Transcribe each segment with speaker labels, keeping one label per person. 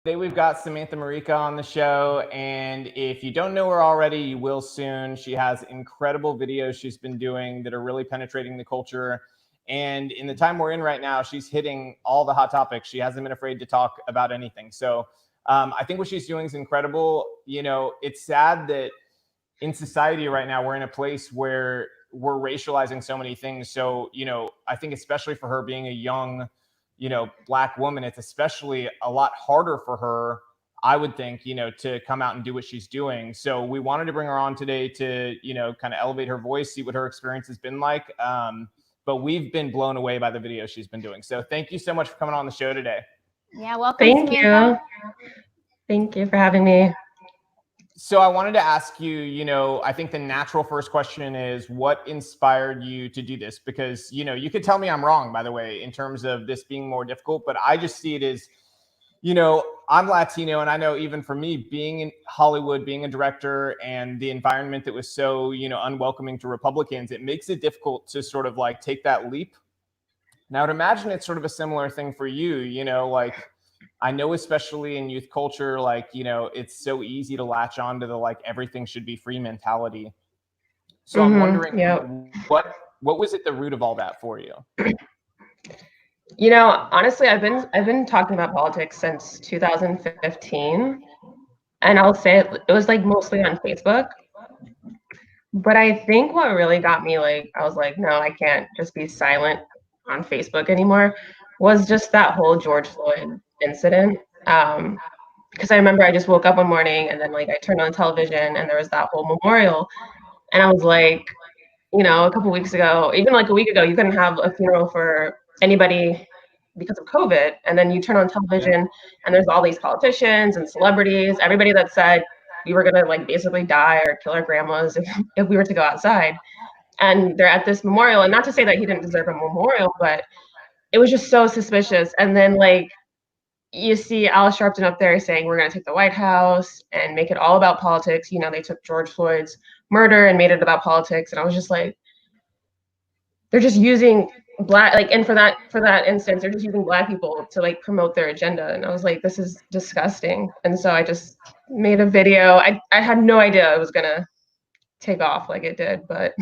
Speaker 1: Today we've got Samantha Marika on the show, and if you don't know her already, you will soon. She has incredible videos she's been doing that are really penetrating the culture. And in the time we're in right now, she's hitting all the hot topics. She hasn't been afraid to talk about anything. So I think what she's doing is incredible. You know, it's sad that in society right now, we're in a place where we're racializing so many things. So, you know, I think especially for her being a young, you know, Black woman, it's especially a lot harder for her, I would think, you know, to come out and do what she's doing. So we wanted to bring her on today to, you know, kind of elevate her voice, see what her experience has been like. But we've been blown away by the videos she's been doing. So thank you so much for coming on the show today.
Speaker 2: Yeah, welcome,
Speaker 3: Thank
Speaker 2: Samantha.
Speaker 3: you. Thank you for having me.
Speaker 1: So I wanted to ask you, you know, I think the natural first question is what inspired you to do this? Because, you know, you could tell me I'm wrong, by the way, in terms of this being more difficult, but I just see it as, you know, I'm Latino, and I know even for me, being in Hollywood, being a director, and the environment that was so, you know, unwelcoming to Republicans, it makes it difficult to sort of like take that leap. Now, I'd imagine it's sort of a similar thing for you, you know, like I know, especially in youth culture, like, you know, it's so easy to latch on to the like everything should be free mentality. So I'm wondering,
Speaker 3: Yep.
Speaker 1: what was at the root of all that for you?
Speaker 3: You know, honestly, I've been talking about politics since 2015, and I'll say it was like mostly on Facebook. But I think what really got me, like, I was like, no, I can't just be silent on Facebook anymore, was just that whole George Floyd incident. Because I remember I just woke up one morning and then like I turned on television and there was that whole memorial, and I was like, you know, a couple weeks ago, even like a week ago, you couldn't have a funeral for anybody because of COVID. And then you turn on television and there's all these politicians and celebrities, everybody that said we were gonna like basically die or kill our grandmas if we were to go outside. And they're at this memorial. And not to say that he didn't deserve a memorial, but it was just so suspicious. And then like you see Al Sharpton up there saying we're going to take the White House and make it all about politics. You know, they took George Floyd's murder and made it about politics. And I was just like, they're just using Black, like, and for that instance, they're just using Black people to like promote their agenda. And I was like, this is disgusting. And so I just made a video. I had no idea it was going to take off like it did, but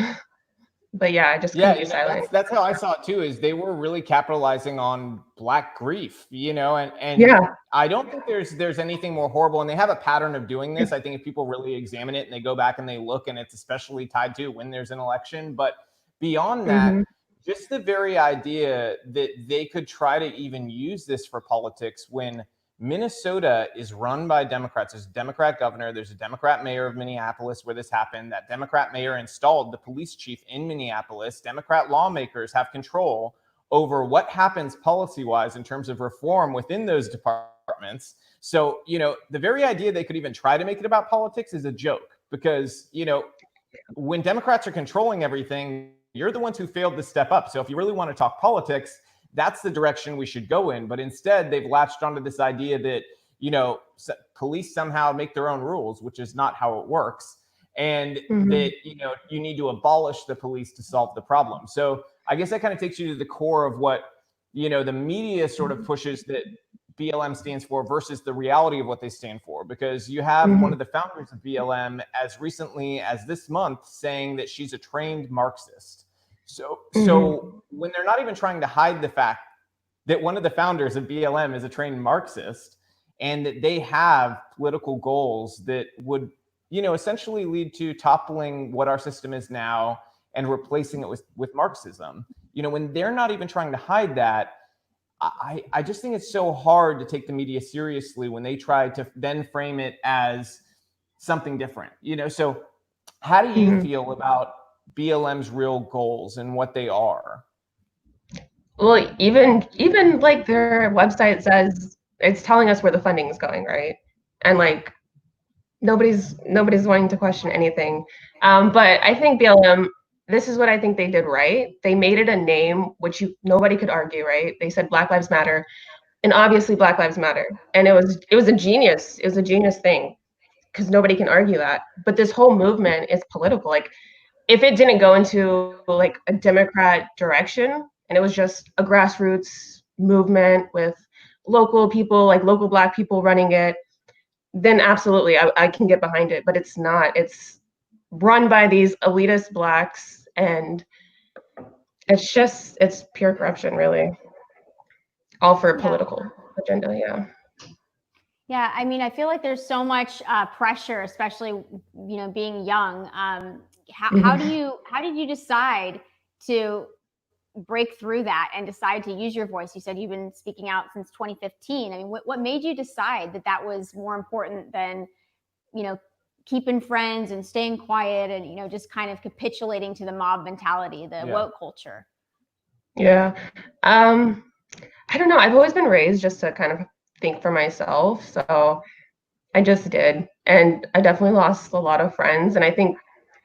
Speaker 3: yeah, I just couldn't be silent.
Speaker 1: That's how I saw it too, is they were really capitalizing on Black grief, you know, and
Speaker 3: yeah.
Speaker 1: I don't think there's anything more horrible, and they have a pattern of doing this. I think if people really examine it and they go back and they look, and it's especially tied to when there's an election, but beyond that, just the very idea that they could try to even use this for politics when Minnesota is run by Democrats. There's a Democrat governor. There's a Democrat mayor of Minneapolis where this happened. That Democrat mayor installed the police chief in Minneapolis. Democrat lawmakers have control over what happens policy-wise in terms of reform within those departments. So, you know, the very idea they could even try to make it about politics is a joke because, you know, when Democrats are controlling everything, you're the ones who failed to step up. So if you really want to talk politics, that's the direction we should go in. But instead, they've latched onto this idea that, you know, police somehow make their own rules, which is not how it works. And that, you know, you need to abolish the police to solve the problem. So I guess that kind of takes you to the core of what, you know, the media sort of pushes that BLM stands for versus the reality of what they stand for. Because you have one of the founders of BLM as recently as this month saying that she's a trained Marxist. So when they're not even trying to hide the fact that one of the founders of BLM is a trained Marxist and that they have political goals that would, you know, essentially lead to toppling what our system is now and replacing it with Marxism, you know, when they're not even trying to hide that, I just think it's so hard to take the media seriously when they try to then frame it as something different, you know? So how do you feel about BLM's real goals and what they are?
Speaker 3: Well, even like their website says it's telling us where the funding is going, right? And like nobody's wanting to question anything. But I think BLM, this is what I think they did right. They made it a name which nobody could argue, right? They said Black Lives Matter, and obviously Black Lives Matter, and it was a genius thing because nobody can argue that. But this whole movement is political. Like, if it didn't go into like a Democrat direction and it was just a grassroots movement with local people, like local Black people running it, then absolutely I can get behind it. But it's not. It's run by these elitist Blacks, and it's pure corruption, really. All for a political agenda, yeah.
Speaker 2: Yeah, I mean, I feel like there's so much pressure, especially being young. How did you decide to break through that and decide to use your voice? You said you've been speaking out since 2015. I mean, what made you decide that was more important than keeping friends and staying quiet and just kind of capitulating to the mob mentality, the woke culture?
Speaker 3: Yeah, I don't know. I've always been raised just to kind of think for myself, so I just did, and I definitely lost a lot of friends. And I think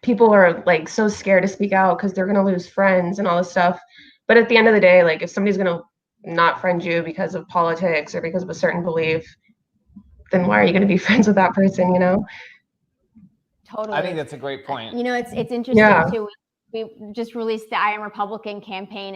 Speaker 3: people are like so scared to speak out because they're gonna lose friends and all this stuff. But at the end of the day, like if somebody's gonna not friend you because of politics or because of a certain belief, then why are you gonna be friends with that person?
Speaker 2: Totally.
Speaker 1: I think that's a great point.
Speaker 2: It's interesting too. We just released the I Am Republican campaign,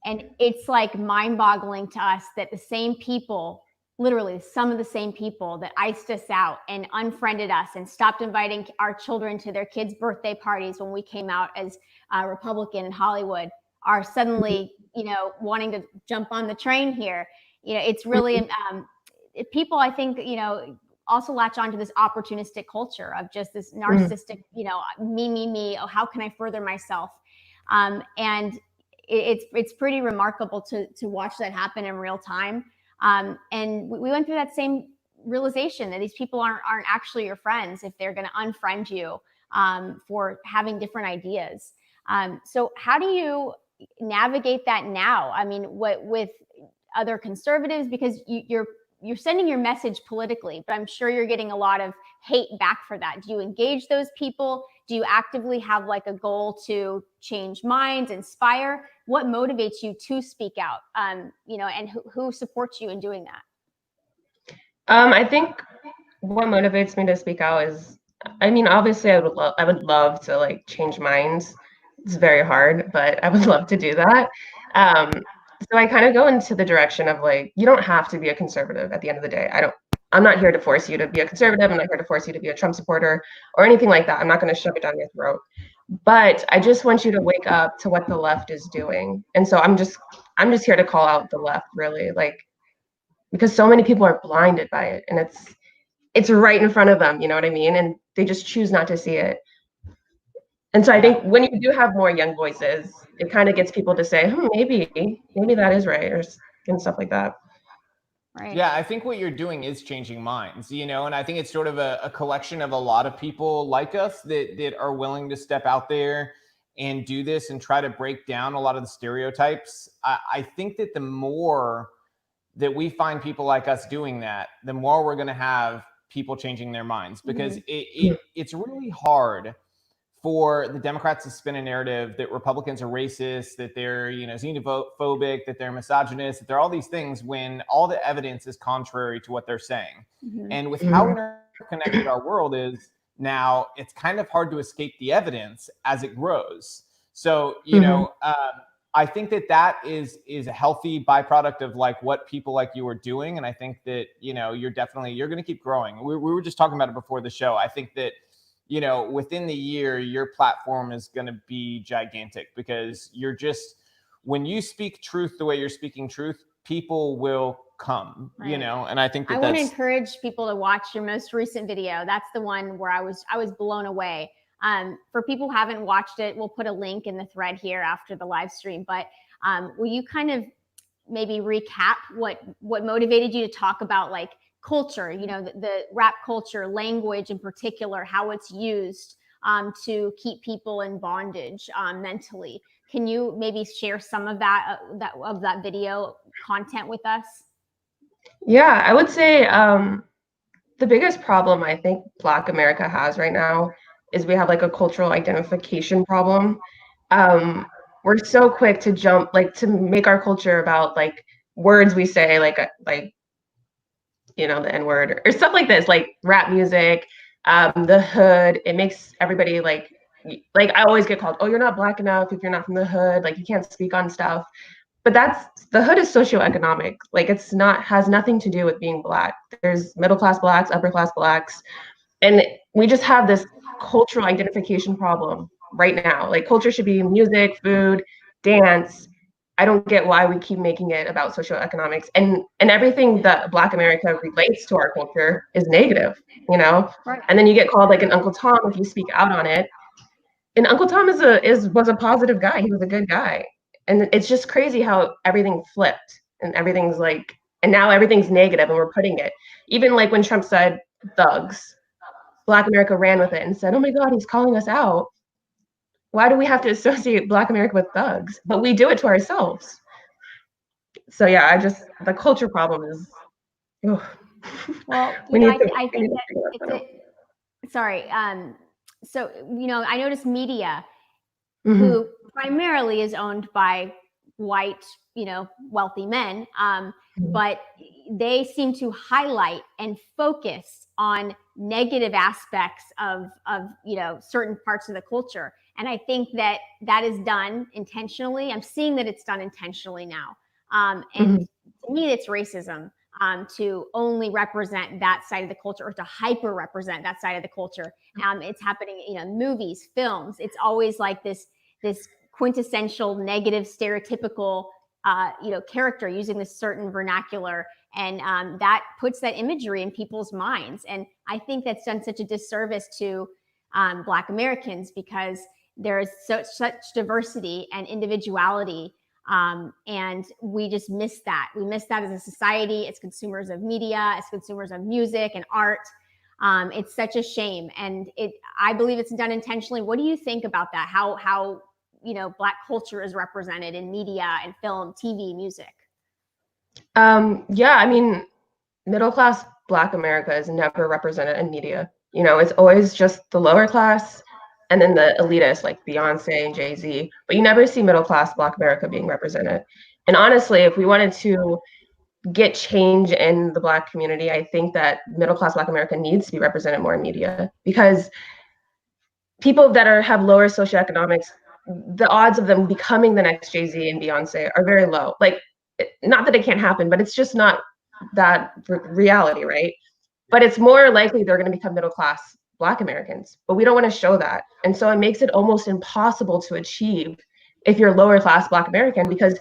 Speaker 2: and it's like mind-boggling to us that the same people, literally some of the same people that iced us out and unfriended us and stopped inviting our children to their kids' birthday parties when we came out as Republican in Hollywood, are suddenly, wanting to jump on the train here. It's really people, I think, also latch onto this opportunistic culture of just this narcissistic, me. Oh, how can I further myself? And it's pretty remarkable to watch that happen in real time. And we went through that same realization that these people aren't actually your friends if they're going to unfriend you for having different ideas. So how do you navigate that now? I mean, with other conservatives, because you're sending your message politically, but I'm sure you're getting a lot of hate back for that. Do you engage those people? Do you actively have like a goal to change minds, inspire? What motivates you to speak out? And who supports you in doing that?
Speaker 3: I think what motivates me to speak out is, I mean, obviously I would love to like change minds. It's very hard, but I would love to do that. So I kind of go into the direction of like, you don't have to be a conservative at the end of the day. I'm not here to force you to be a conservative. I'm not here to force you to be a Trump supporter or anything like that. I'm not going to shove it down your throat. But I just want you to wake up to what the left is doing. And so I'm just here to call out the left, really, like, because so many people are blinded by it, and it's right in front of them, you know what I mean? And they just choose not to see it. And so I think when you do have more young voices, it kind of gets people to say, maybe that is right, and stuff like that.
Speaker 2: Right.
Speaker 1: Yeah, I think what you're doing is changing minds, and I think it's sort of a collection of a lot of people like us that are willing to step out there and do this and try to break down a lot of the stereotypes. I think that the more that we find people like us doing that, the more we're going to have people changing their minds, because it's really hard for the Democrats to spin a narrative that Republicans are racist, that they're, xenophobic, that they're misogynist, that they're all these things, when all the evidence is contrary to what they're saying. And with how interconnected our world is now, it's kind of hard to escape the evidence as it grows. So, I think that is a healthy byproduct of like what people like you are doing. And I think that, you're going to keep growing. We were just talking about it before the show. I think that, within the year, your platform is going to be gigantic, because when you speak truth the way you're speaking truth, people will come,
Speaker 2: right.
Speaker 1: And I think
Speaker 2: I want to encourage people to watch your most recent video. That's the one where I was blown away. For people who haven't watched it, we'll put a link in the thread here after the live stream, but will you kind of maybe recap what motivated you to talk about like culture, the rap culture, language in particular, how it's used to keep people in bondage mentally? Can you maybe share some of that video content with us?
Speaker 3: Yeah, I would say the biggest problem I think Black America has right now is we have like a cultural identification problem. We're so quick to jump, like to make our culture about like words we say, like the N-word or stuff like this, like rap music, the hood. It makes everybody like I always get called, oh, you're not Black enough if you're not from the hood, like you can't speak on stuff. but the hood is socioeconomic. Like has nothing to do with being Black. There's middle class Blacks, upper class Blacks, and we just have this cultural identification problem right now. Like culture should be music, food, dance. I don't get why we keep making it about socioeconomics, and everything that Black America relates to our culture is negative, you know?
Speaker 2: Right.
Speaker 3: And then you get called like an Uncle Tom if you speak out on it. And Uncle Tom was a positive guy. He was a good guy. And it's just crazy how everything flipped and everything's like, and now everything's negative and we're putting it. Even like when Trump said thugs, Black America ran with it and said, oh my God, he's calling us out. Why do we have to associate Black America with thugs? But we do it to ourselves. So yeah, the culture problem is,
Speaker 2: well,
Speaker 3: we need to,
Speaker 2: I think that sorry. So, I noticed media, who primarily is owned by white, wealthy men, but they seem to highlight and focus on negative aspects of certain parts of the culture. And I think that is done intentionally. I'm seeing that it's done intentionally now. And to me, it's racism. To only represent that side of the culture, or to hyper represent that side of the culture. It's happening, movies, films. It's always like this quintessential negative, stereotypical, character using this certain vernacular, and that puts that imagery in people's minds. And I think that's done such a disservice to Black Americans, because there is such diversity and individuality. And we just miss that. We miss that as a society, as consumers of media, as consumers of music and art. It's such a shame. And I believe it's done intentionally. What do you think about that? How Black culture is represented in media and film, TV, music?
Speaker 3: Yeah, I mean, middle class Black America is never represented in media. It's always just the lower class and then the elitists like Beyonce and Jay-Z, but you never see middle class Black America being represented. And honestly, if we wanted to get change in the Black community, I think that middle class Black America needs to be represented more in media, because people that have lower socioeconomics, the odds of them becoming the next Jay-Z and Beyonce are very low. Like, not that it can't happen, but it's just not that reality, right? But it's more likely they're going to become middle class Black Americans, but we don't want to show that. And so it makes it almost impossible to achieve if you're lower class Black American, because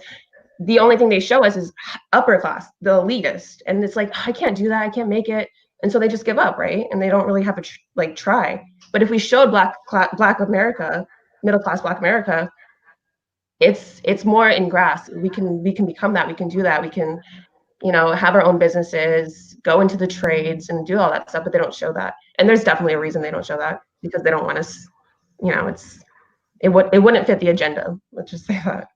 Speaker 3: the only thing they show us is upper class, the elitist. And it's like, I can't do that. I can't make it. And so they just give up, right? And they don't really have to try. But if we showed Black America, middle class Black America, it's more in grasp. We can become that. We can do that. We can, have our own businesses, go into the trades and do all that stuff, but they don't show that. And there's definitely a reason they don't show that, because they don't want us, it wouldn't fit the agenda. Let's just say that.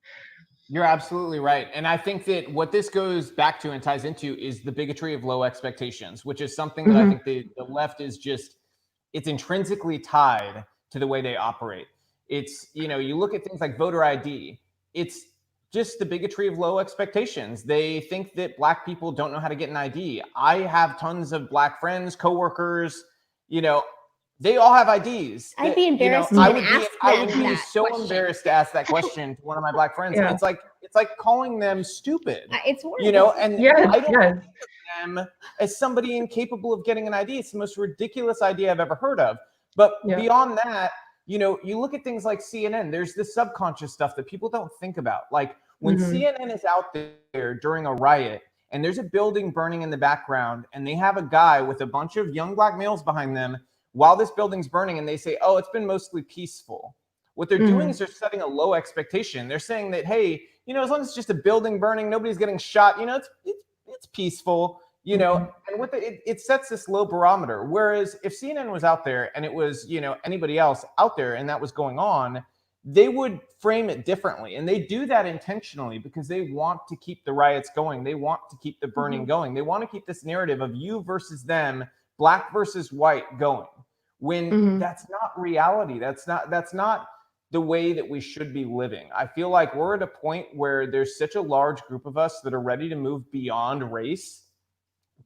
Speaker 1: You're absolutely right. And I think that what this goes back to and ties into is the bigotry of low expectations, which is something that I think the left is it's intrinsically tied to the way they operate. It's, you look at things like voter ID, it's just the bigotry of low expectations. They think that Black people don't know how to get an ID. I have tons of Black friends, coworkers, they all have IDs.
Speaker 2: I'd be embarrassed
Speaker 1: I would be so embarrassed to ask that question to one of my Black friends. Yeah. It's like calling them stupid.
Speaker 2: It's horrible.
Speaker 1: And I don't think of them as somebody incapable of getting an ID. It's the most ridiculous idea I've ever heard of. But beyond that, you look at things like CNN, there's this subconscious stuff that people don't think about. Like when CNN is out there during a riot and there's a building burning in the background and they have a guy with a bunch of young Black males behind them while this building's burning, and they say, oh, it's been mostly peaceful. What they're doing is they're setting a low expectation. They're saying that, hey, as long as it's just a building burning, nobody's getting shot, it's peaceful. And with it sets this low barometer. Whereas if CNN was out there and it was, anybody else out there and that was going on, they would frame it differently. And they do that intentionally because they want to keep the riots going. They want to keep the burning going. They want to keep this narrative of you versus them, Black versus white going. When that's not reality. That's not the way that we should be living. I feel like we're at a point where there's such a large group of us that are ready to move beyond race,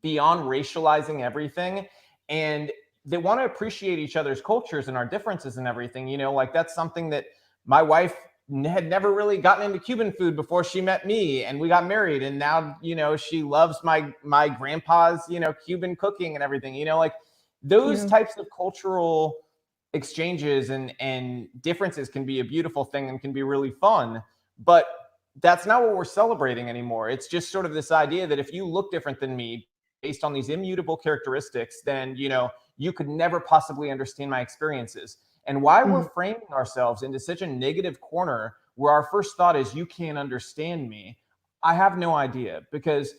Speaker 1: beyond racializing everything, and they want to appreciate each other's cultures and our differences and everything. That's something that my wife had never really gotten into Cuban food before she met me, and we got married, and now, you know, she loves my grandpa's, you know, Cuban cooking and everything, you know, like those types of cultural exchanges and differences can be a beautiful thing and can be really fun, but that's not what we're celebrating anymore. It's just sort of this idea that if you look different than me based on these immutable characteristics, then, you know, you could never possibly understand my experiences. And why we're framing ourselves into such a negative corner where our first thought is, you can't understand me, I have no idea. Because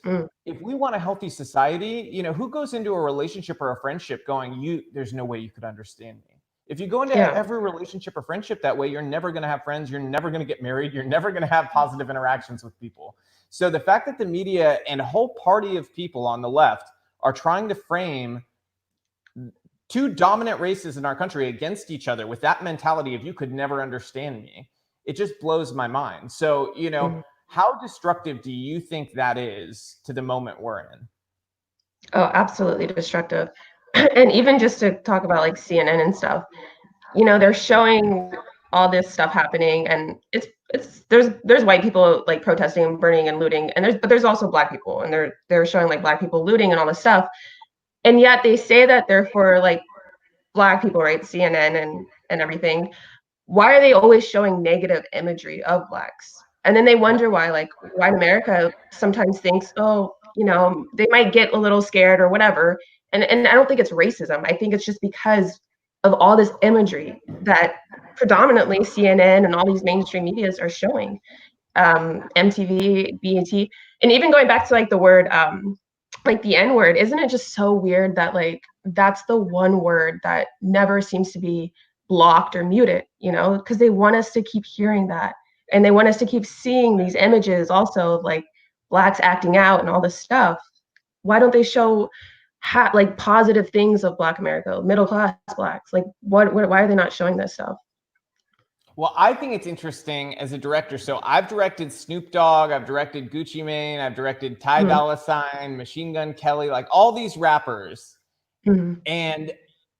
Speaker 1: if we want a healthy society, you know, who goes into a relationship or a friendship going, there's no way you could understand me? If you go into every relationship or friendship that way, you're never going to have friends. You're never going to get married. You're never going to have positive interactions with people. So the fact that the media and a whole party of people on the left are trying to frame two dominant races in our country against each other with that mentality of, you could never understand me, it just blows my mind. So, you know, how destructive do you think that is to the moment we're in?
Speaker 3: Oh, absolutely destructive. And even just to talk about like CNN and stuff, you know, they're showing all this stuff happening, and there's white people like protesting and burning and looting, and there's also Black people, and they're showing like Black people looting and all this stuff. And yet they say that they're for like Black people, right? CNN and everything. Why are they always showing negative imagery of Blacks? And then they wonder why, like, white America sometimes thinks, oh, you know, they might get a little scared or whatever. And I don't think it's racism. I think it's just because of all this imagery that predominantly CNN and all these mainstream medias are showing. MTV, BET, and even going back to like the word, like the N-word, isn't it just so weird that like that's the one word that never seems to be blocked or muted, you know, because they want us to keep hearing that, and they want us to keep seeing these images also of like Blacks acting out and all this stuff. Why don't they show like positive things of Black America, middle class Blacks? Like why are they not showing this stuff?
Speaker 1: Well, I think it's interesting as a director. So I've directed Snoop Dogg, I've directed Gucci Mane, I've directed Ty Dolla $ign, Machine Gun Kelly, like all these rappers. And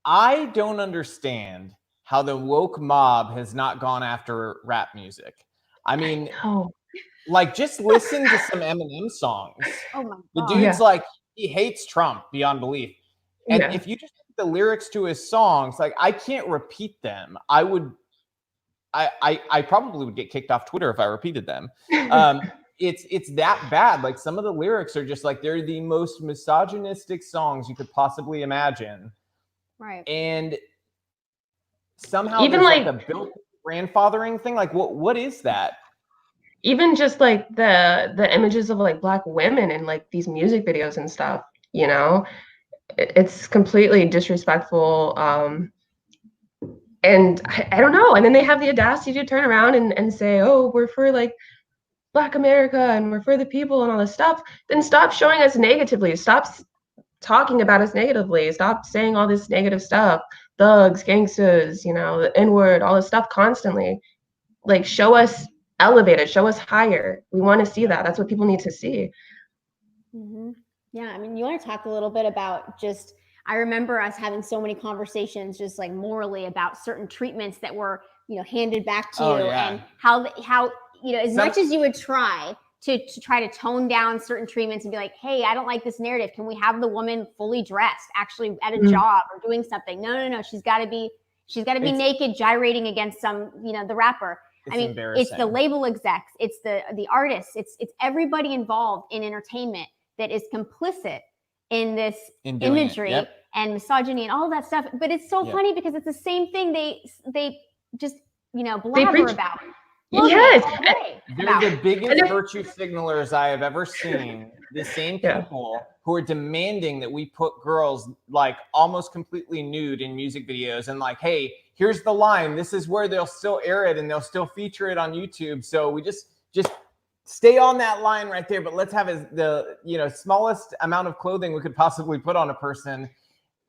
Speaker 1: I don't understand how the woke mob has not gone after rap music. I mean, like just listen to some Eminem songs. Oh my God. The dude's like, he hates Trump beyond belief. And if you just look at the lyrics to his songs, like I can't repeat them. I probably would get kicked off Twitter if I repeated them. It's that bad. Like some of the lyrics are just like, they're the most misogynistic songs you could possibly imagine.
Speaker 2: Right.
Speaker 1: And somehow even like a built grandfathering thing. Like what is that?
Speaker 3: Even just like the images of like Black women in like these music videos and stuff, you know, it's completely disrespectful. And I don't know. And then they have the audacity to turn around and say, oh, we're for like Black America and we're for the people and all this stuff. Then stop showing us negatively. Stop talking about us negatively. Stop saying all this negative stuff. Thugs, gangsters, you know, the N-word, all this stuff constantly. Like show us elevated, show us higher. We want to see that. That's what people need to see.
Speaker 2: Yeah. I mean, you want to talk a little bit about just, I remember us having so many conversations just like morally about certain treatments that were, you know, handed back to you and how, you know, as much as you would try to try to tone down certain treatments and be like, hey, I don't like this narrative. Can we have the woman fully dressed, actually at a job or doing something? No. She's got to be naked, gyrating against some, you know, the rapper. I mean, it's the label execs, it's the artists, it's everybody involved in entertainment that is complicit in this imagery and misogyny and all that stuff. But it's so funny because it's the same thing they just, you know, blabber about.
Speaker 3: Yes.
Speaker 1: They're the biggest virtue signalers I have ever seen. The same people who are demanding that we put girls like almost completely nude in music videos and like, hey, here's the line. This is where they'll still air it and they'll still feature it on YouTube. So we just stay on that line right there, but let's have the, you know, smallest amount of clothing we could possibly put on a person.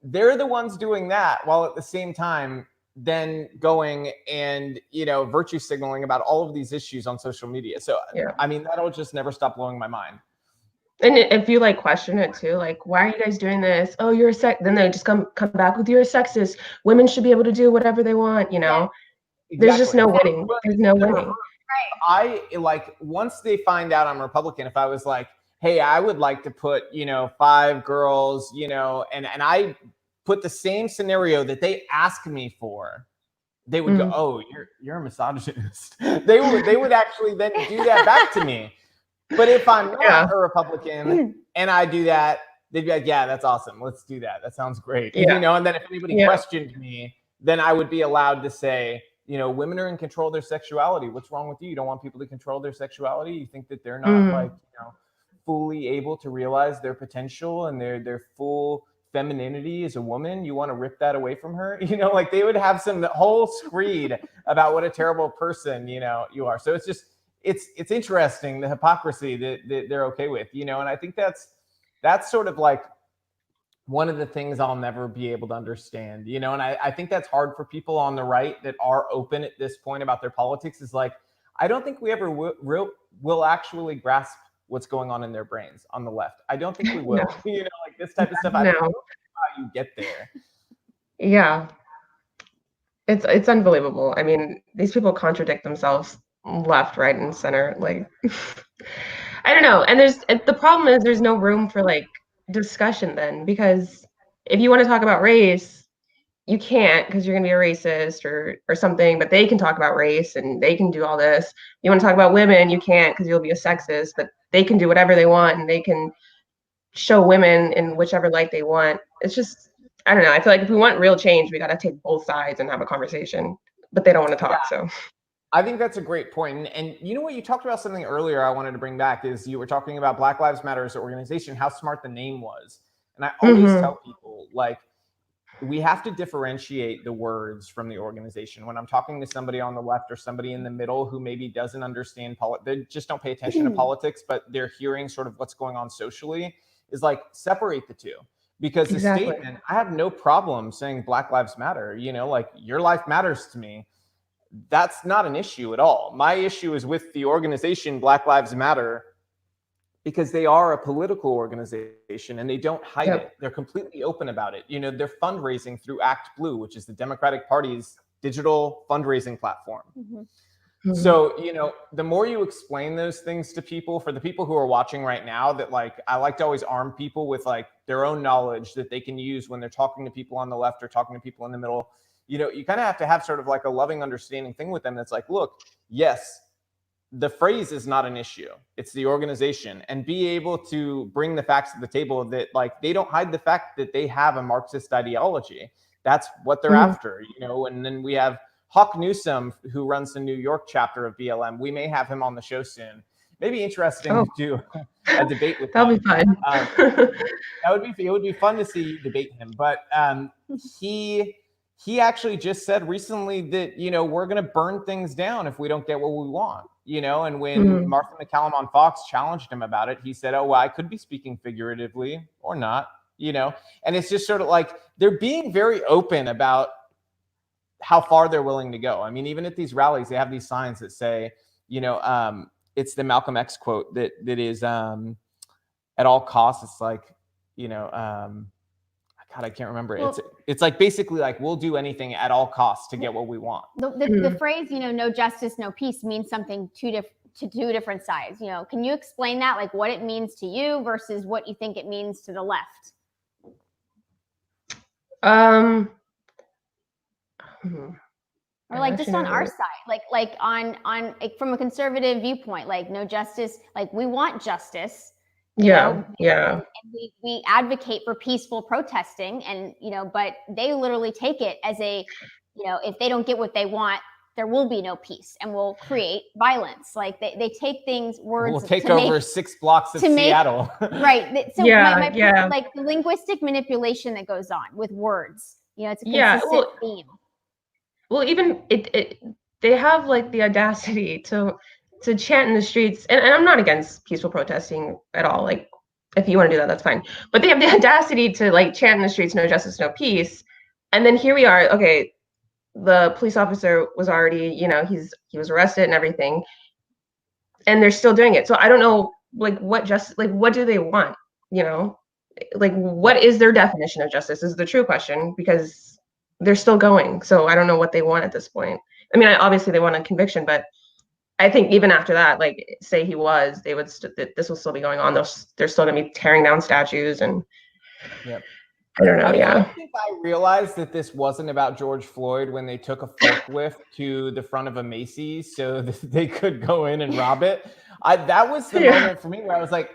Speaker 1: They're the ones doing that while at the same time then going and, you know, virtue signaling about all of these issues on social media. So, I mean, that'll just never stop blowing my mind.
Speaker 3: And if you like question it too, like, why are you guys doing this? Oh, you're then they just come back with, you're a sexist. Women should be able to do whatever they want, you know? There's just no winning. There's no winning.
Speaker 1: I like, once they find out I'm Republican, if I was like, hey, I would like to put, 5 girls, and I put the same scenario that they ask me for, they would go, oh, you're a misogynist. They would actually then do that back to me. But if I'm not a Republican and I do that, they'd be like, yeah, that's awesome. Let's do that. That sounds great. And then if anybody questioned me, then I would be allowed to say, women are in control of their sexuality. What's wrong with you? You don't want people to control their sexuality? You think that they're not fully able to realize their potential and their full femininity as a woman? You want to rip that away from her? Like they would have some whole screed about what a terrible person, you are. So it's just, it's interesting, the hypocrisy that they're okay with, and I think that's sort of like one of the things I'll never be able to understand, and I think that's hard for people on the right that are open at this point about their politics, is like, I don't think we ever will actually grasp what's going on in their brains on the left. I don't think we will. No. Like this type of stuff. I don't know how you get there.
Speaker 3: Yeah. It's unbelievable. I mean, these people contradict themselves left, right, and center. Like, I don't know. And the problem is there's no room for like discussion then, because if you want to talk about race, you can't, because you're going to be a racist or something, but they can talk about race and they can do all this. You want to talk about women, you can't, because you'll be a sexist, but they can do whatever they want and they can show women in whichever light they want. It's just, I don't know. I feel like if we want real change, we got to take both sides and have a conversation, but they don't want to talk. So
Speaker 1: I think that's a great point. And you know what, you talked about something earlier I wanted to bring back, is you were talking about Black Lives Matter as an organization, how smart the name was. And I always tell people, like, we have to differentiate the words from the organization. When I'm talking to somebody on the left or somebody in the middle who maybe doesn't understand they just don't pay attention to politics, but they're hearing sort of what's going on socially, is like, separate the two. Because the statement, I have no problem saying Black Lives Matter, like, your life matters to me. That's not an issue at all. My issue is with the organization Black Lives Matter, because they are a political organization and they don't hide it. They're completely open about it. They're fundraising through Act Blue, which is the Democratic Party's digital fundraising platform. So, the more you explain those things to people, for the people who are watching right now, that like, I like to always arm people with like their own knowledge that they can use when they're talking to people on the left or talking to people in the middle. You kind of have to have sort of like a loving, understanding thing with them. That's like, look, yes, the phrase is not an issue. It's the organization, and be able to bring the facts to the table that like, they don't hide the fact that they have a Marxist ideology. That's what they're after, and then we have Hawk Newsom, who runs the New York chapter of BLM. We may have him on the show soon. Maybe interesting to do a debate with him.
Speaker 3: That'll be fun.
Speaker 1: It would be fun to see you debate him. But he actually just said recently that, we're going to burn things down if we don't get what we want, and when Martha McCallum on Fox challenged him about it, he said, oh, well, I could be speaking figuratively or not, and it's just sort of like, they're being very open about how far they're willing to go. I mean, even at these rallies, they have these signs that say, it's the Malcolm X quote that is, at all costs. It's like, God, I can't remember. Well, it's like basically like, we'll do anything at all costs to get what we want.
Speaker 2: The phrase, no justice, no peace means something to two different sides. Can you explain that, like what it means to you versus what you think it means to the left? Or like just on our side, like on like from a conservative viewpoint, like no justice, like we want justice. And we advocate for peaceful protesting, and but they literally take it as a, if they don't get what they want, there will be no peace, and we'll create violence. Like they take words.
Speaker 1: We'll take over 6 blocks of Seattle.
Speaker 2: Right. So my point, like the linguistic manipulation that goes on with words. It's a consistent theme.
Speaker 3: Well, even they have like the audacity to chant in the streets, and I'm not against peaceful protesting at all. Like, if you want to do that, that's fine. But they have the audacity to like chant in the streets, no justice, no peace. And then here we are. Okay, the police officer was already, he was arrested and everything, and they're still doing it. So I don't know, like what do they want? Like what is their definition of justice is the true question, because they're still going. So I don't know what they want at this point. I mean, obviously they want a conviction, but I think even after that, like say he was, they would this will still be going on. They're still gonna be tearing down statues and I don't know.
Speaker 1: I mean, I don't think I realized that this wasn't about George Floyd when they took a forklift to the front of a Macy's so that they could go in and rob it. That was the moment for me where I was like,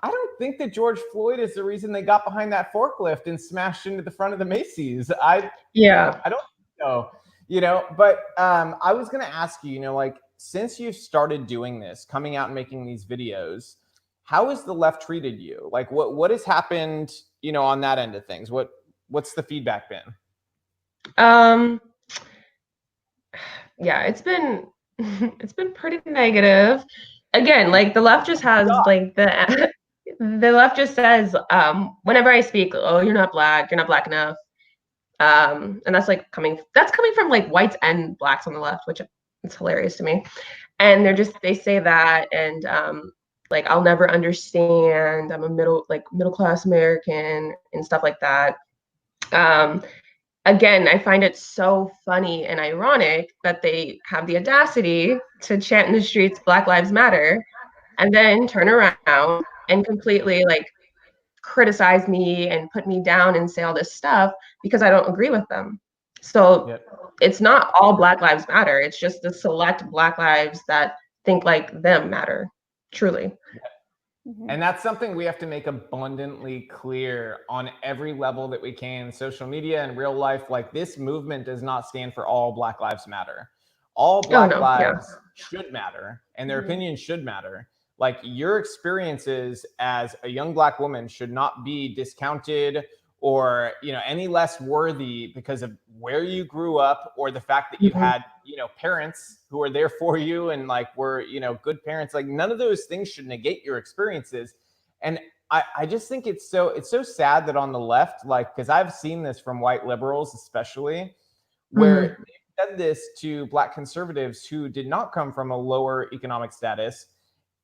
Speaker 1: I don't think that George Floyd is the reason they got behind that forklift and smashed into the front of the Macy's. I don't know, but I was going to ask you, like, since you've started doing this, coming out and making these videos, how has the left treated you? Like, what has happened, on that end of things? What's the feedback been?
Speaker 3: Yeah, it's been pretty negative. Again, like the left just has like the left just says, whenever I speak, oh, you're not black enough. And that's coming from like whites and blacks on the left, which is hilarious to me. And they say that, and like I'll never understand. I'm a middle class American and stuff like that. Again, I find it so funny and ironic that they have the audacity to chant in the streets, Black Lives Matter, and then turn around and completely like criticize me and put me down and say all this stuff because I don't agree with them. So it's not all Black Lives Matter. It's just the select Black lives that think like them matter, truly.
Speaker 1: And that's something we have to make abundantly clear on every level that we can, social media and real life. Like, this movement does not stand for all Black Lives Matter. All Black lives should matter, and their opinions should matter. Like, your experiences as a young Black woman should not be discounted or, any less worthy because of where you grew up or the fact that you had, parents who were there for you and like were, good parents. Like, none of those things should negate your experiences. And I just think it's so sad that on the left, like, because I've seen this from white liberals, especially, where they said this to Black conservatives who did not come from a lower economic status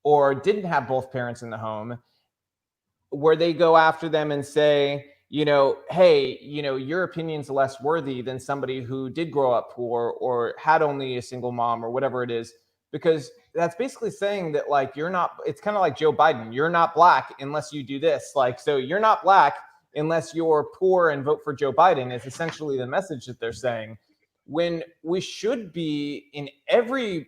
Speaker 1: or didn't have both parents in the home, where they go after them and say, hey, your opinion's less worthy than somebody who did grow up poor or had only a single mom or whatever it is, because that's basically saying that, like, you're not, it's kind of like Joe Biden, you're not Black unless you do this. Like, so you're not Black unless you're poor and vote for Joe Biden is essentially the message that they're saying, when we should be in every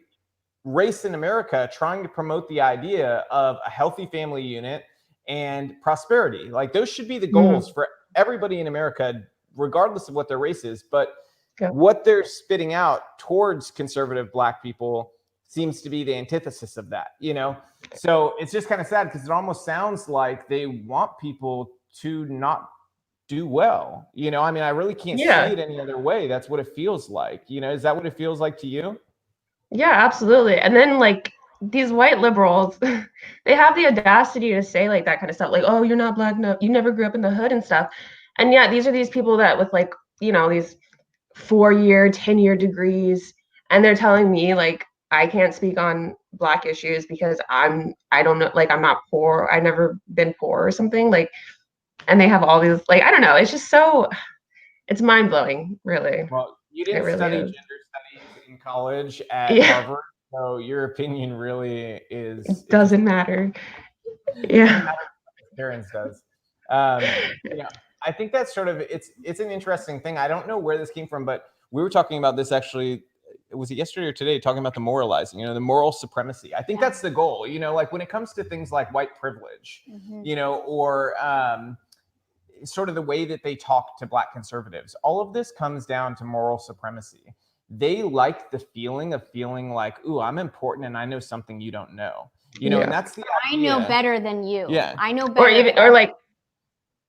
Speaker 1: race in America trying to promote the idea of a healthy family unit and prosperity. Like, those should be the goals for everybody in America, regardless of what their race is. But what they're spitting out towards conservative Black people seems to be the antithesis of that, So it's just kind of sad because it almost sounds like they want people to not do well. I mean, I really can't see it any other way. That's what it feels like. Is that what it feels like to you?
Speaker 3: Yeah, absolutely. And then like these white liberals, they have the audacity to say like that kind of stuff, like, oh, you're not Black enough, you never grew up in the hood and stuff. And these are these people that with like, these 4-year, 10-year degrees, and they're telling me like I can't speak on Black issues because I don't know, like I'm not poor, I've never been poor or something, like, and they have all these like, I don't know, it's just it's mind-blowing, really.
Speaker 1: Well, you didn't study gender studies in college at Harvard, so your opinion really
Speaker 3: doesn't matter. Yeah,
Speaker 1: parents does. I think that's sort of it's an interesting thing. I don't know where this came from, but we were talking about this actually. Was it yesterday or today? Talking about the moralizing, the moral supremacy. I think that's the goal. Like when it comes to things like white privilege, or sort of the way that they talk to Black conservatives. All of this comes down to moral supremacy. They like the feeling of feeling like, ooh, I'm important and I know something you don't know. And that's the idea.
Speaker 2: I know better than you.
Speaker 1: Yeah.
Speaker 2: I know better.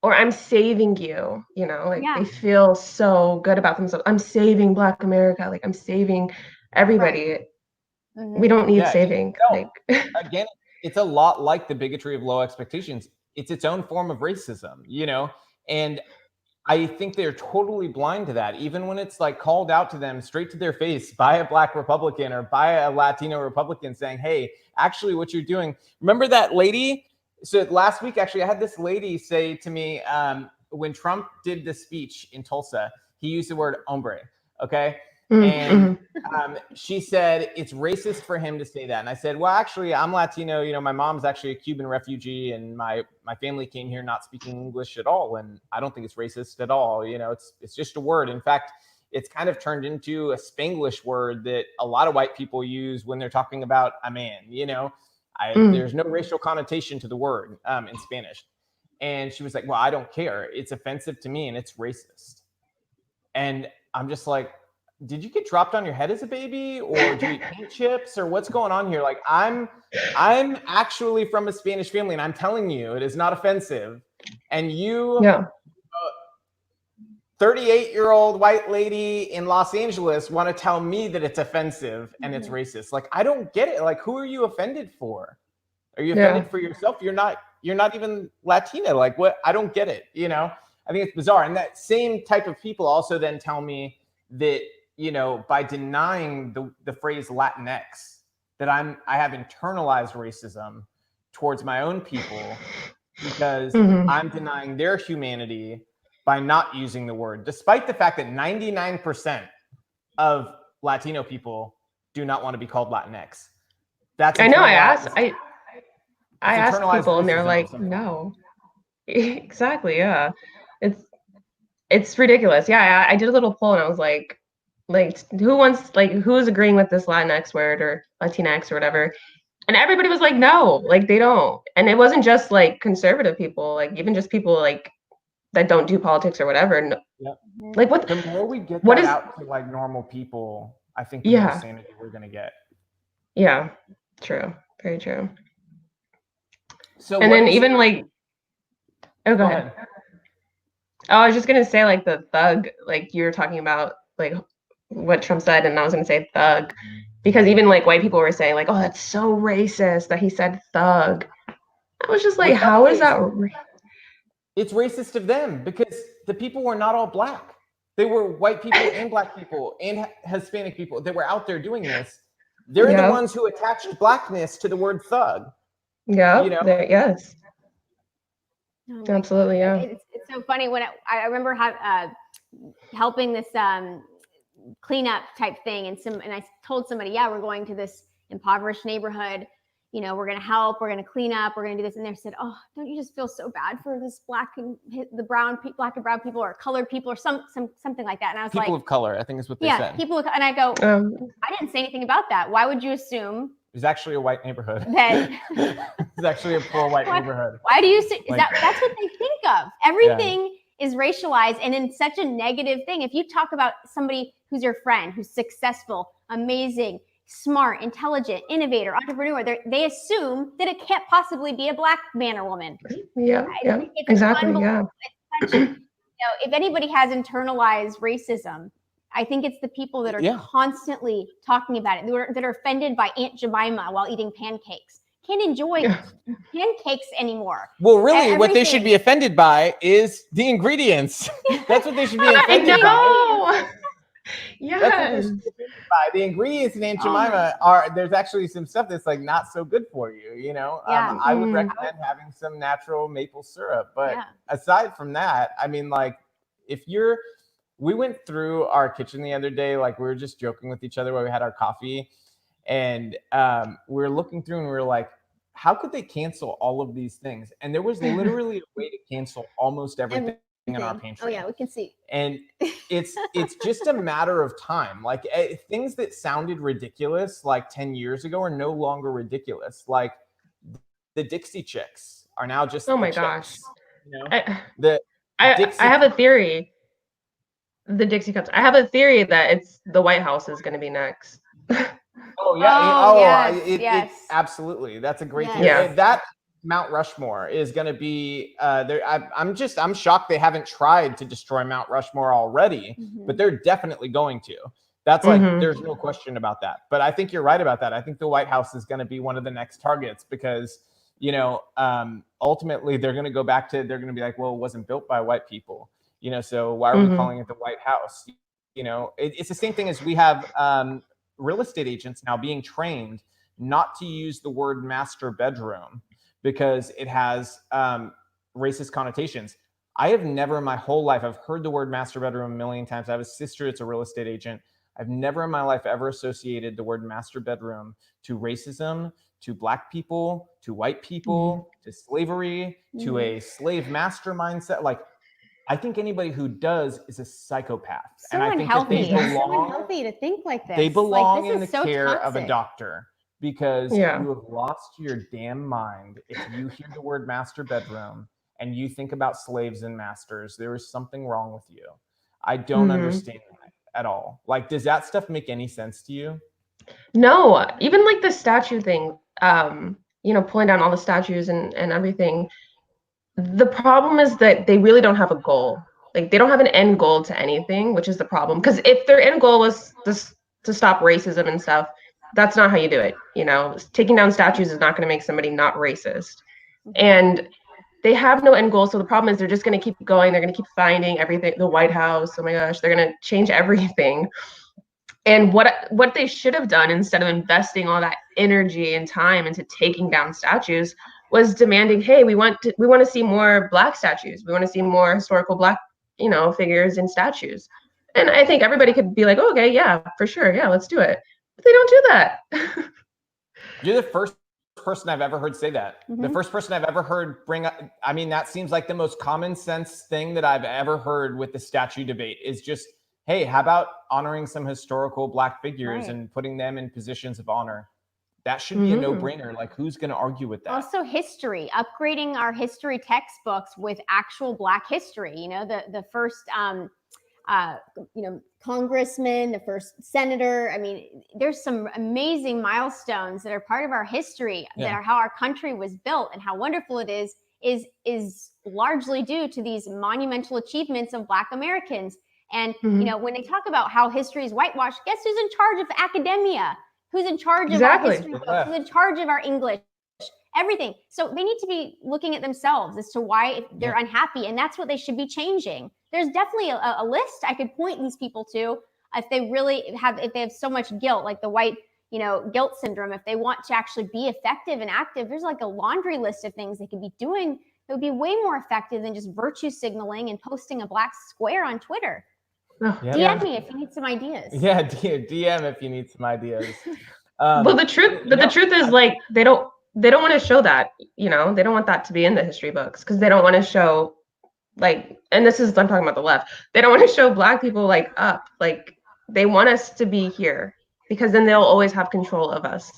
Speaker 3: Or I'm saving you, they feel so good about themselves. I'm saving Black America. Like I'm saving everybody. Right. We don't need saving.
Speaker 1: Again, it's a lot like the bigotry of low expectations. It's its own form of racism, and I think they're totally blind to that. Even when it's like called out to them straight to their face by a Black Republican or by a Latino Republican saying, hey, actually what you're doing. Remember that lady? So last week, actually, I had this lady say to me, when Trump did the speech in Tulsa, he used the word hombre. Okay. And she said, it's racist for him to say that. And I said, well, actually, I'm Latino. You know, my mom's actually a Cuban refugee, and my family came here not speaking English at all. And I don't think it's racist at all. You know, it's just a word. In fact, it's kind of turned into a Spanglish word that a lot of white people use when they're talking about a man. You know, there's no racial connotation to the word in Spanish. And she was like, well, I don't care. It's offensive to me and it's racist. And I'm just like, did you get dropped on your head as a baby, or do you eat paint chips, or what's going on here? Like, I'm actually from a Spanish family, and I'm telling you, it is not offensive. And you, 38-year-old white lady in Los Angeles, want to tell me that it's offensive and it's racist. Like, I don't get it. Like, who are you offended for? Are you offended for yourself? You're not even Latina. Like, what? I don't get it. You know, I think it's bizarre. And that same type of people also then tell me that, you know, by denying the phrase Latinx, that I have internalized racism towards my own people, because I'm denying their humanity by not using the word, despite the fact that 99% of Latino people do not want to be called Latinx. That's
Speaker 3: I know. I asked people, and they're like, no. Exactly. Yeah. It's ridiculous. Yeah. I did a little poll, and I was like, who's agreeing with this Latinx word or Latinx or whatever? And everybody was like, no, like they don't. And it wasn't just like conservative people, like even just people like that don't do politics or whatever.
Speaker 1: Yeah.
Speaker 3: Like what?
Speaker 1: The more we get that out to like normal people, I think the more sanity we're gonna get.
Speaker 3: Yeah, true, very true.
Speaker 1: So
Speaker 3: and then even like, oh, go ahead. Oh, I was just gonna say like the thug, like you were talking about like what Trump said, and I was gonna say thug, because even like white people were saying like, oh, that's so racist that he said thug. I was just like, how is that?
Speaker 1: It's racist of them, because the people were not all black. They were white people and black people and Hispanic people that were out there doing this. They're the ones who attached blackness to the word thug.
Speaker 3: Yeah, you know? Yes. Oh, absolutely, yeah.
Speaker 2: It's so funny when I remember helping this cleanup type thing, and I told somebody, yeah, we're going to this impoverished neighborhood, you know, we're going to help, we're going to clean up, we're going to do this. And they said, oh, don't you just feel so bad for this black and brown people or colored people or something like that? And I was
Speaker 1: people of color, I think is what they said.
Speaker 2: And I go, I didn't say anything about that. Why would you assume?
Speaker 1: It's actually a white neighborhood.
Speaker 2: It's
Speaker 1: actually a poor white neighborhood.
Speaker 2: Why do you say, that's what they think of? Everything is racialized, and in such a negative thing. If you talk about somebody who's your friend, who's successful, amazing, smart, intelligent, innovator, entrepreneur, they assume that it can't possibly be a black man or woman.
Speaker 3: Yeah, exactly. Yeah.
Speaker 2: It's such, you know, if anybody has internalized racism, I think it's the people that are constantly talking about it, that are offended by Aunt Jemima while eating pancakes. Can't enjoy pancakes anymore.
Speaker 1: Well, really, what they should be offended by is the ingredients. That's what they should be offended by.
Speaker 3: Yes.
Speaker 1: That's what they should be offended by. The ingredients in Aunt Jemima there's actually some stuff that's like not so good for you, you know? I would recommend having some natural maple syrup. But aside from that, I mean, like, we went through our kitchen the other day, like we were just joking with each other while we had our coffee. And we were looking through and we were like, how could they cancel all of these things? And there was literally a way to cancel almost everything in our pantry.
Speaker 2: Oh yeah, we can see.
Speaker 1: And it's just a matter of time. Like things that sounded ridiculous like 10 years ago are no longer ridiculous. Like the Dixie Chicks are now just
Speaker 3: gosh.
Speaker 1: You know?
Speaker 3: I have a theory. The Dixie Cups. I have a theory that it's the White House is going to be next.
Speaker 1: Oh yeah.
Speaker 2: Yes.
Speaker 1: Absolutely. That's a great theory. Yeah. That Mount Rushmore is going to be there. I'm shocked they haven't tried to destroy Mount Rushmore already, but they're definitely going to. That's like, there's no question about that. But I think you're right about that. I think the White House is going to be one of the next targets because, you know, ultimately they're going to go back to, they're going to be like, well, it wasn't built by white people, you know, so why are we calling it the White House? You know, it's the same thing as we have real estate agents now being trained not to use the word master bedroom because it has racist connotations. I have never in my whole life, I've heard the word master bedroom a million times. I have a sister that's a real estate agent. I've never in my life ever associated the word master bedroom to racism, to Black people, to white people, to slavery, to a slave master mindset. Like, I think anybody who does is a psychopath.
Speaker 2: So
Speaker 1: and I
Speaker 2: unhealthy.
Speaker 1: think that they belong,
Speaker 2: so unhealthy to think like this.
Speaker 1: They belong
Speaker 2: like,
Speaker 1: in the
Speaker 2: so
Speaker 1: care
Speaker 2: toxic.
Speaker 1: of a doctor, because
Speaker 3: Yeah.
Speaker 1: you have lost your damn mind. If you hear the word master bedroom and you think about slaves and masters, there is something wrong with you. I don't understand that at all. Like, does that stuff make any sense to you?
Speaker 3: No, even like the statue thing, pulling down all the statues and everything. The problem is that they really don't have a goal. Like, they don't have an end goal to anything, which is the problem. Because if their end goal was to stop racism and stuff, that's not how you do it. Taking down statues is not going to make somebody not racist. And they have no end goal. So the problem is they're just going to keep going. They're going to keep finding everything. The White House, oh my gosh, they're going to change everything. And what they should have done, instead of investing all that energy and time into taking down statues, was demanding, hey, we want to see more Black statues. We want to see more historical Black, figures in statues. And I think everybody could be like, oh, okay, yeah, for sure. Yeah, let's do it. But they don't do that.
Speaker 1: You're the first person I've ever heard say that. The first person I've ever heard bring up, I mean, that seems like the most common sense thing that I've ever heard with the statue debate is just, hey, how about honoring some historical Black figures and putting them in positions of honor? That should be a no-brainer. Like, who's going to argue with that?
Speaker 2: Also, history, upgrading our history textbooks with actual Black history. The first, congressman, the first senator. I mean, there's some amazing milestones that are part of our history that are how our country was built, and how wonderful it is largely due to these monumental achievements of Black Americans. And, when they talk about how history is whitewashed, guess who's in charge of academia? Who's in charge of our history books? Who's in charge of our English? Everything. So they need to be looking at themselves as to why they're unhappy. And that's what they should be changing. There's definitely a list I could point these people to if they have so much guilt, like the white, guilt syndrome. If they want to actually be effective and active, there's like a laundry list of things they could be doing that would be way more effective than just virtue signaling and posting a Black square on Twitter. DM me if you need some ideas.
Speaker 1: Yeah, DM if you need some ideas.
Speaker 3: Well, the truth is, like, they don't want to show that. They don't want that to be in the history books, because they don't want to show, like, and I'm talking about the left. They don't want to show Black people like up. Like, they want us to be here, because then they'll always have control of us.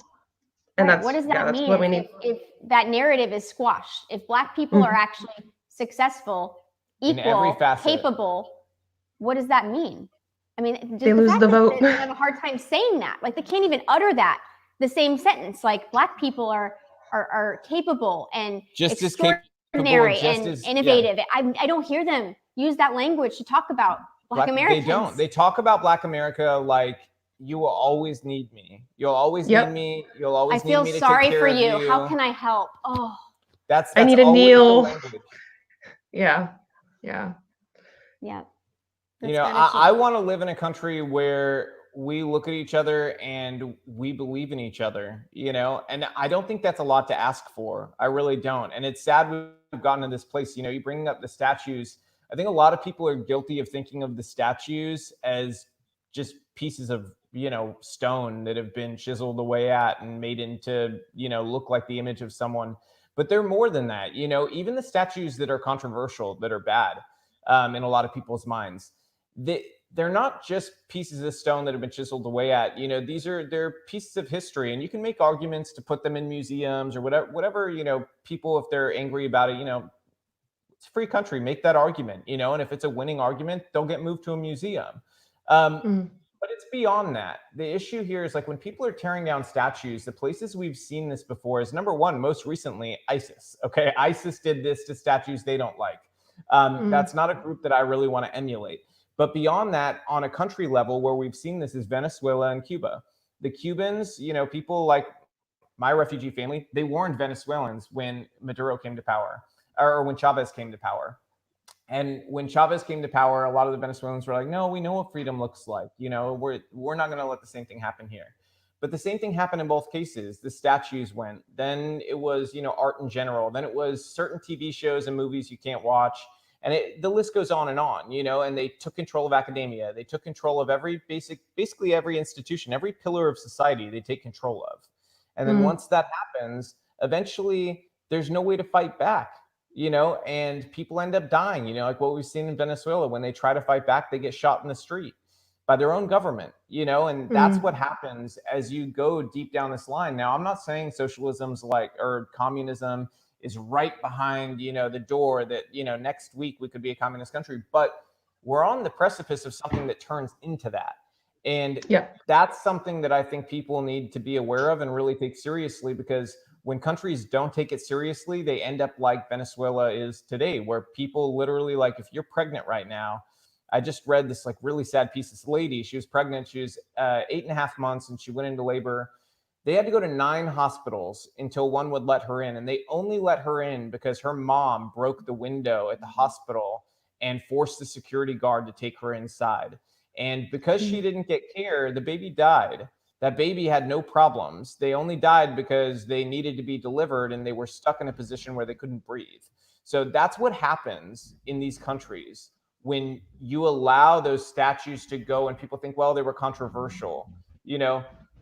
Speaker 3: And
Speaker 2: what does that mean?
Speaker 3: What we need.
Speaker 2: If that narrative is squashed, if Black people are actually successful, equal, capable, what does that mean? I mean,
Speaker 3: they lose the vote.
Speaker 2: They have a hard time saying that. Like, they can't even utter that, the same sentence. Like, Black people are capable and
Speaker 1: just
Speaker 2: extraordinary and innovative. I don't hear them use that language to talk about Black Americans.
Speaker 1: They don't. They talk about Black America like, you will always need me. You'll always need me. You'll always need me to take care of you. I feel sorry for you. How
Speaker 2: can I help? Oh,
Speaker 1: that's
Speaker 3: I need a kneel. Yeah.
Speaker 1: I want to live in a country where we look at each other and we believe in each other, and I don't think that's a lot to ask for. I really don't. And it's sad we've gotten to this place. You bringing up the statues. I think a lot of people are guilty of thinking of the statues as just pieces of, stone that have been chiseled away at and made into, look like the image of someone. But they're more than that. Even the statues that are controversial, that are bad in a lot of people's minds, they're not just pieces of stone that have been chiseled away at. They're pieces of history, and you can make arguments to put them in museums or whatever, people, if they're angry about it, it's a free country, make that argument, and if it's a winning argument, they'll get moved to a museum. But it's beyond that. The issue here is, like, when people are tearing down statues, the places we've seen this before is, number one, most recently, ISIS. Okay, ISIS did this to statues they don't like. That's not a group that I really want to emulate. But beyond that, on a country level, where we've seen this is Venezuela and Cuba. The Cubans, people like my refugee family, they warned Venezuelans when Maduro came to power, or when Chavez came to power. And when Chavez came to power, a lot of the Venezuelans were like, no, we know what freedom looks like. We're not going to let the same thing happen here. But the same thing happened in both cases. The statues went. Then it was, art in general. Then it was certain TV shows and movies you can't watch. And the list goes on, and they took control of academia. They took control of basically every institution, every pillar of society they take control of. And then once that happens, eventually there's no way to fight back, and people end up dying, like what we've seen in Venezuela. When they try to fight back, they get shot in the street by their own government, and that's what happens as you go deep down this line. Now, I'm not saying socialism's or communism is right behind, the door, that, next week we could be a communist country, but we're on the precipice of something that turns into that. And that's something that I think people need to be aware of and really take seriously, because when countries don't take it seriously, they end up like Venezuela is today, where people literally, if you're pregnant right now, I just read this really sad piece. This lady, she was pregnant. She was 8.5 months and she went into labor. They had to go to 9 hospitals until one would let her in. And they only let her in because her mom broke the window at the hospital and forced the security guard to take her inside. And because she didn't get care, the baby died. That baby had no problems. They only died because they needed to be delivered and they were stuck in a position where they couldn't breathe. So that's what happens in these countries when you allow those statues to go and people think, well, they were controversial,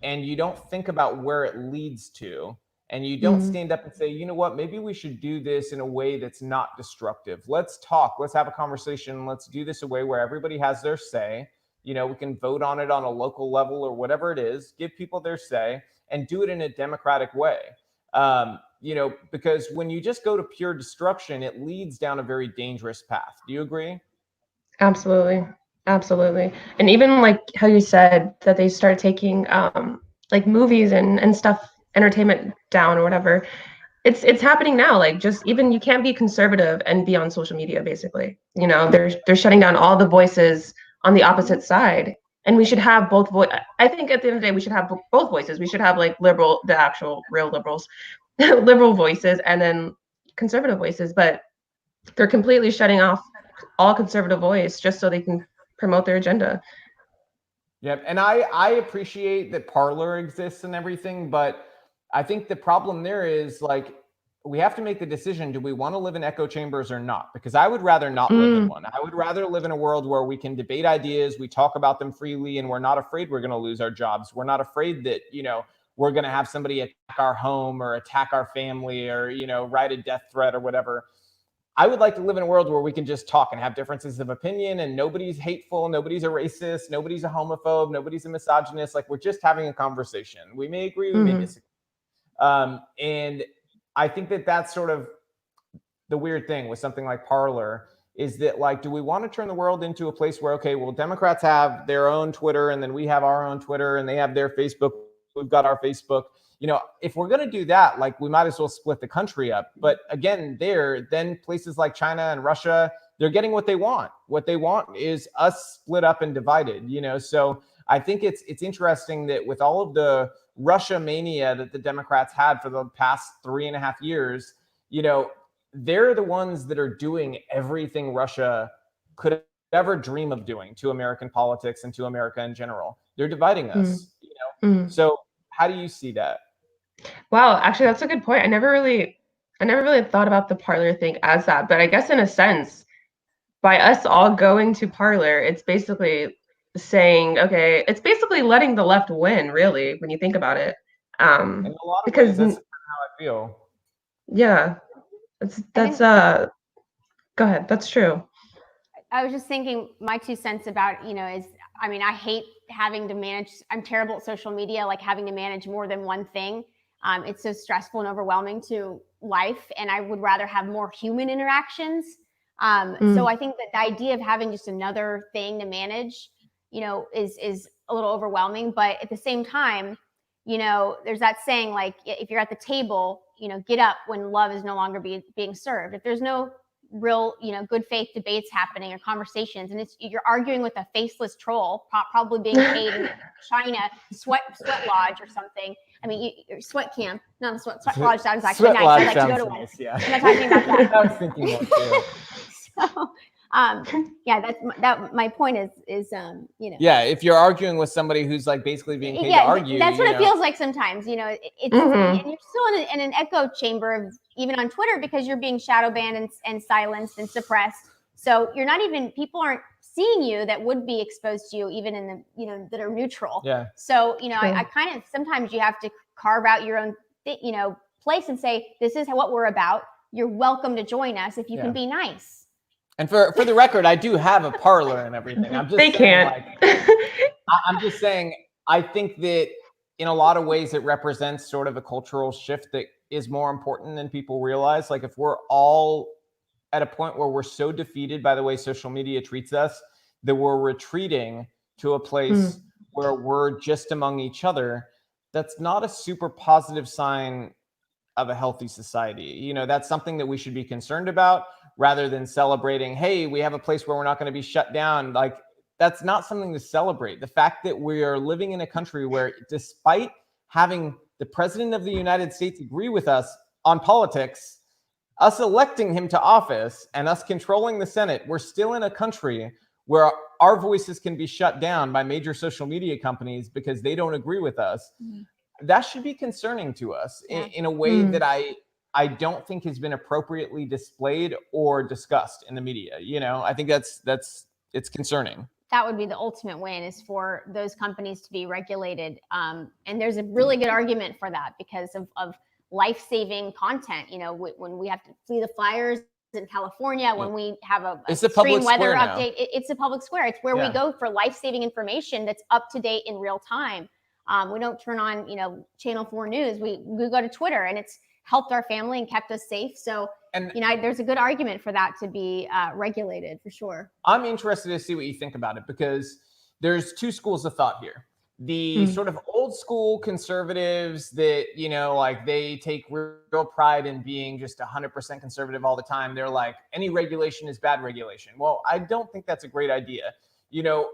Speaker 1: and you don't think about where it leads to. And you don't stand up and say, you know what, maybe we should do this in a way that's not destructive. Let's talk, let's have a conversation. Let's do this a way where everybody has their say. We can vote on it on a local level or whatever it is, give people their say and do it in a democratic way. Because when you just go to pure destruction, it leads down a very dangerous path. Do you agree?
Speaker 3: Absolutely. And even how you said that they start taking movies and stuff, entertainment down or whatever. It's happening now. Just even you can't be conservative and be on social media, basically. They're shutting down all the voices on the opposite side. And we should have both I think at the end of the day, we should have both voices. We should have liberal, the actual real liberals, liberal voices, and then conservative voices. But they're completely shutting off all conservative voice just so they can promote their agenda.
Speaker 1: Yep. And I appreciate that Parler exists and everything, but I think the problem there is we have to make the decision. Do we want to live in echo chambers or not? Because I would rather not live in one. I would rather live in a world where we can debate ideas, we talk about them freely, and we're not afraid we're going to lose our jobs. We're not afraid that, we're going to have somebody attack our home or attack our family or, write a death threat or whatever. I would like to live in a world where we can just talk and have differences of opinion and nobody's hateful, nobody's a racist, nobody's a homophobe, nobody's a misogynist. We're just having a conversation. We may agree, we may disagree. And I think that that's sort of the weird thing with something like Parler is that do we want to turn the world into a place where, okay, well, Democrats have their own Twitter and then we have our own Twitter and they have their Facebook. We've got our Facebook. If we're going to do that, we might as well split the country up. But again, then places like China and Russia, they're getting what they want. What they want is us split up and divided, So I think it's interesting that with all of the Russia mania that the Democrats had for the past 3.5 years, they're the ones that are doing everything Russia could ever dream of doing to American politics and to America in general. They're dividing us, So how do you see that?
Speaker 3: Wow, actually, that's a good point. I never really thought about the Parler thing as that, but I guess in a sense, by us all going to Parler, it's basically saying, okay, it's basically letting the left win, really, when you think about it.
Speaker 1: In a lot of ways, that's how I feel.
Speaker 3: Yeah, that's go ahead. That's true.
Speaker 2: I was just thinking, my 2 cents about, is, I hate having to manage. I'm terrible at social media, having to manage more than one thing. It's so stressful and overwhelming to life. And I would rather have more human interactions. So I think that the idea of having just another thing to manage, is a little overwhelming. But at the same time, there's that saying, if you're at the table, get up when love is no longer being served. If there's no real, good faith debates happening or conversations, and you're arguing with a faceless troll, probably being paid in China, sweat lodge or something. Sweat camp, not a sweat lodge. Sounds actually nice. I'd like to go to one.
Speaker 1: Nice, yeah.
Speaker 2: I'm not talking about that.
Speaker 1: I was thinking that too.
Speaker 2: So, my point is,
Speaker 1: Yeah, if you're arguing with somebody who's basically being paid to argue,
Speaker 2: that's what it feels like sometimes. It's and you're still in an echo chamber of, even on Twitter, because you're being shadow banned and silenced and suppressed. So you're not even, people aren't seeing you that would be exposed to you even in the, you know, that are neutral.
Speaker 1: Yeah.
Speaker 2: So, you know, I kind of, sometimes you have to carve out your own, you know, place and say, this is what we're about. You're welcome to join us if you can be nice.
Speaker 1: And for the record, I do have a parlor and everything. I'm just
Speaker 3: they
Speaker 1: saying,
Speaker 3: can't.
Speaker 1: like, I'm just saying, I think that in a lot of ways it represents sort of a cultural shift that is more important than people realize. Like, if we're all at a point where we're so defeated by the way social media treats us that we're retreating to a place where we're just among each other, that's not a super positive sign of a healthy society. You know, that's something that we should be concerned about rather than celebrating, hey, we have a place where we're not going to be shut down. Like, that's not something to celebrate. The fact that we are living in a country where, despite having the president of the United States agree with us on politics, us electing him to office and us controlling the Senate, we're still in a country where our voices can be shut down by major social media companies because they don't agree with us. That should be concerning to us in a way that I don't think has been appropriately displayed or discussed in the media. You know, I think it's concerning.
Speaker 2: That would be the ultimate win, is for those companies to be regulated. And there's a really good argument for that because of life-saving content. You know, when we have to flee the fires in California, when we have a extreme weather update, it's a public square. It's where we go for life-saving information that's up to date in real time. We don't turn on, you know, Channel 4 News. We go to Twitter, and it's helped our family and kept us safe. So, you know, there's a good argument for that to be regulated for sure.
Speaker 1: I'm interested to see what you think about it, because there's two schools of thought here. The sort of old school conservatives that, you know, like, they take real pride in being just 100% conservative all the time. They're like, any regulation is bad regulation. Well, I don't think that's a great idea. You know,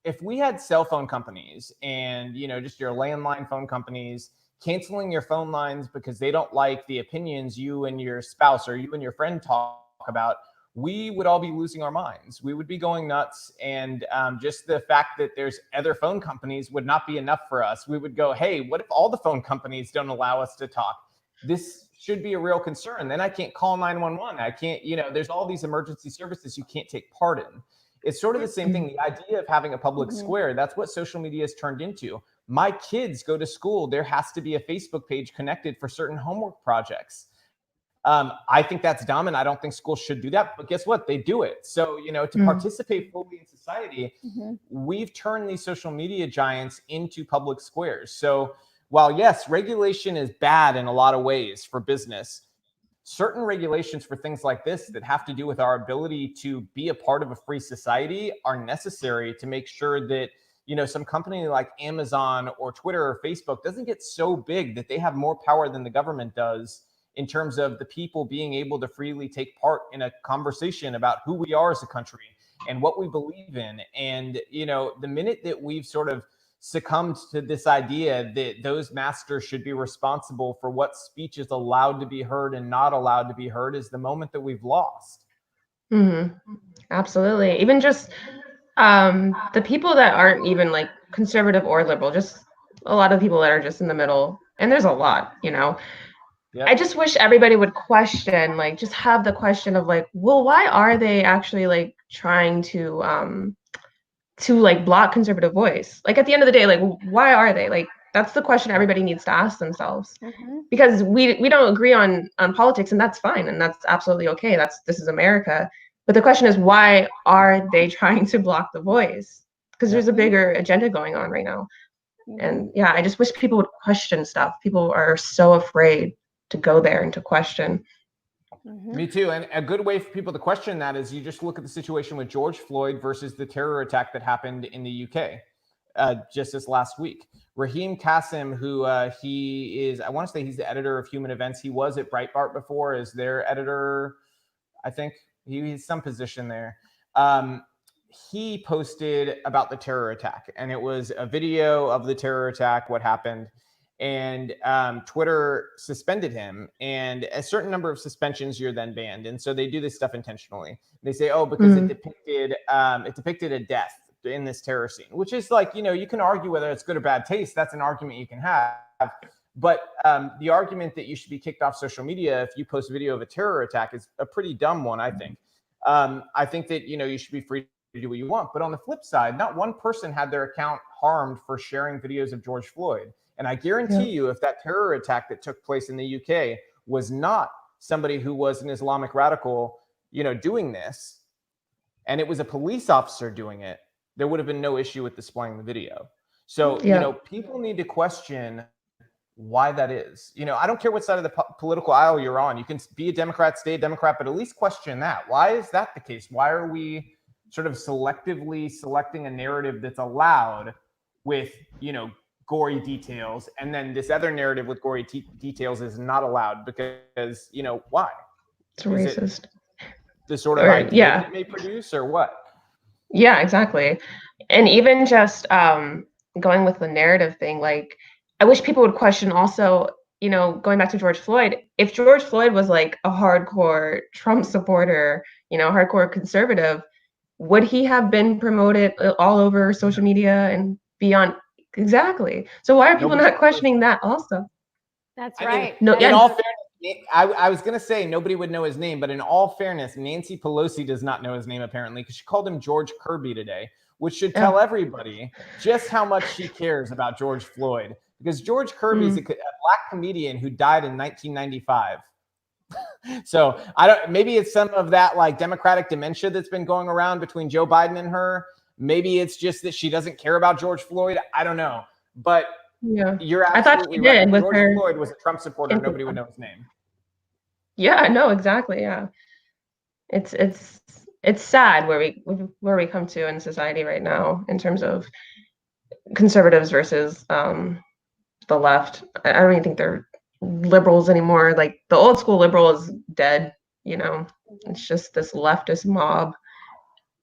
Speaker 1: if we had cell phone companies and, you know, just your landline phone companies canceling your phone lines because they don't like the opinions you and your spouse or you and your friend talk about, we would all be losing our minds. We would be going nuts. And just the fact that there's other phone companies would not be enough for us. We would go, hey, what if all the phone companies don't allow us to talk? This should be a real concern. Then I can't call 911. I can't, you know, there's all these emergency services you can't take part in. It's sort of the same thing. The idea of having a public square, that's what social media has turned into. My kids go to school. There has to be a Facebook page connected for certain homework projects. I think that's dumb, and I don't think schools should do that. But guess what? They do it. So, you know, to participate fully in society, we've turned these social media giants into public squares. So while, yes, regulation is bad in a lot of ways for business, certain regulations for things like this that have to do with our ability to be a part of a free society are necessary to make sure that, you know, some company like Amazon or Twitter or Facebook doesn't get so big that they have more power than the government does in terms of the people being able to freely take part in a conversation about who we are as a country and what we believe in. And, you know, the minute that we've sort of succumbed to this idea that those masters should be responsible for what speech is allowed to be heard and not allowed to be heard is the moment that we've lost.
Speaker 3: Absolutely. Even just the people that aren't even like conservative or liberal, just a lot of people that are just in the middle, and there's a lot, you know. I just wish everybody would question, like, just have the question of like, well, why are they actually like trying to like block conservative voice? Like, at the end of the day, like, why are they? Like, that's the question everybody needs to ask themselves. Because we don't agree on politics, and that's fine, and that's absolutely okay. This is America. But the question is, why are they trying to block the voice? Because there's a bigger agenda going on right now. And yeah, I just wish people would question stuff. People are so afraid to go there and to question.
Speaker 1: Me too. And a good way for people to question that is you just look at the situation with George Floyd versus the terror attack that happened in the UK just this last week. Raheem Kassim, who he is, I want to say he's the editor of Human Events. He was at Breitbart before as their editor. I think he's some position there. He posted about the terror attack, and it was a video of the terror attack, what happened. And Twitter suspended him, and a certain number of suspensions, you're then banned. And so they do this stuff intentionally. They say, oh, because it depicted a death in this terror scene, which is like, you know, you can argue whether it's good or bad taste. That's an argument you can have. But the argument that you should be kicked off social media if you post a video of a terror attack is a pretty dumb one, I think. I think that, you should be free to do what you want. But on the flip side, not one person had their account harmed for sharing videos of George Floyd. And I guarantee you, if that terror attack that took place in the UK was not somebody who was an Islamic radical, doing this, and it was a police officer doing it, there would have been no issue with displaying the video. So, people need to question why that is. I don't care what side of the political aisle you're on. You can be a Democrat, stay a Democrat, but at least question that. Why is that the case? Why are we sort of selectively selecting a narrative that's allowed with, gory details, and then this other narrative with gory details is not allowed because, why?
Speaker 3: It's racist.
Speaker 1: The sort of idea that it may produce, or what?
Speaker 3: Yeah, exactly. And even just going with the narrative thing, like, I wish people would question also, going back to George Floyd, if George Floyd was like a hardcore Trump supporter, hardcore conservative, would he have been promoted all over social media and beyond? Exactly. So why are people not questioning that also?
Speaker 2: That's right.
Speaker 1: In all fairness, I was going to say nobody would know his name, but in all fairness, Nancy Pelosi does not know his name apparently, because she called him George Kirby today, which should tell everybody just how much she cares about George Floyd. Because George Kirby is a black comedian who died in 1995. So maybe it's some of that like Democratic dementia that's been going around between Joe Biden and her. Maybe it's just that she doesn't care about George Floyd. I don't know. But you're absolutely right. If George Floyd was a Trump supporter, nobody would know his name.
Speaker 3: Yeah, no, exactly. Yeah. It's sad where we come to in society right now in terms of conservatives versus the left. I don't even think they're liberals anymore. Like, the old school liberal is dead, It's just this leftist mob.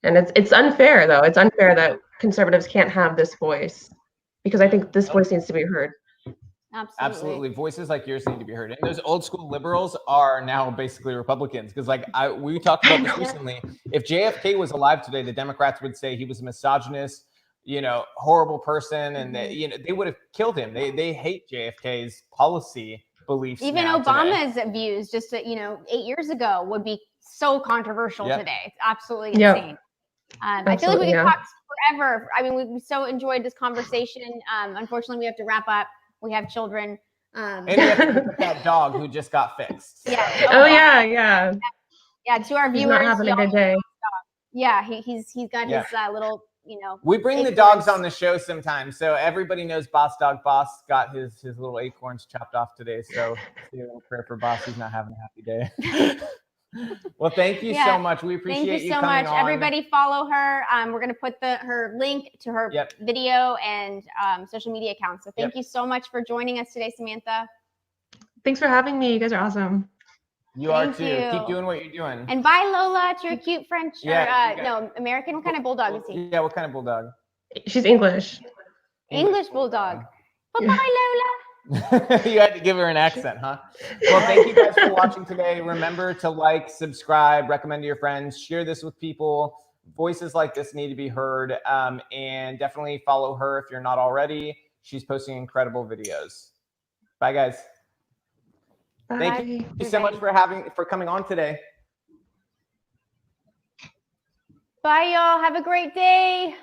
Speaker 3: And it's unfair, though. It's unfair that conservatives can't have this voice, because I think this voice needs to be heard.
Speaker 2: Absolutely.
Speaker 1: Voices like yours need to be heard. And those old school liberals are now basically Republicans. Because we talked about this recently. If JFK was alive today, the Democrats would say he was a misogynist, horrible person. And they would have killed him. They hate JFK's policy beliefs.
Speaker 2: Even Obama's views just 8 years ago would be so controversial today. It's absolutely insane. I feel like we could talk forever. I mean, we so enjoyed this conversation. Unfortunately, we have to wrap up. We have children.
Speaker 1: And we have to pick up that dog who just got fixed.
Speaker 2: Yeah.
Speaker 3: Yeah.
Speaker 2: Yeah, to our viewers.
Speaker 3: He's not having a good day.
Speaker 2: Yeah, he's got his little,
Speaker 1: We bring the dogs on the show sometimes, so everybody knows Boss Dog Boss got his little acorns chopped off today. So say a little prayer for Boss. He's not having a happy day. Well, thank you so much. We appreciate you coming on.
Speaker 2: Everybody follow her. We're going to put her link to her video and social media accounts. So thank you so much for joining us today, Samantha.
Speaker 3: Thanks for having me. You guys are awesome.
Speaker 1: You are too. Keep doing what you're doing.
Speaker 2: And bye, Lola. To your cute French American. What kind of bulldog is he?
Speaker 1: Yeah, what kind of bulldog?
Speaker 3: She's English.
Speaker 2: English bulldog. Bye, Lola.
Speaker 1: You had to give her an accent, huh? Well, thank you guys for watching today. Remember to like, subscribe, recommend to your friends, share this with people. Voices like this need to be heard. And definitely follow her if you're not already. She's posting incredible videos. Bye, guys.
Speaker 3: Bye.
Speaker 1: Thank you so much for coming on today.
Speaker 2: Bye, y'all. Have a great day.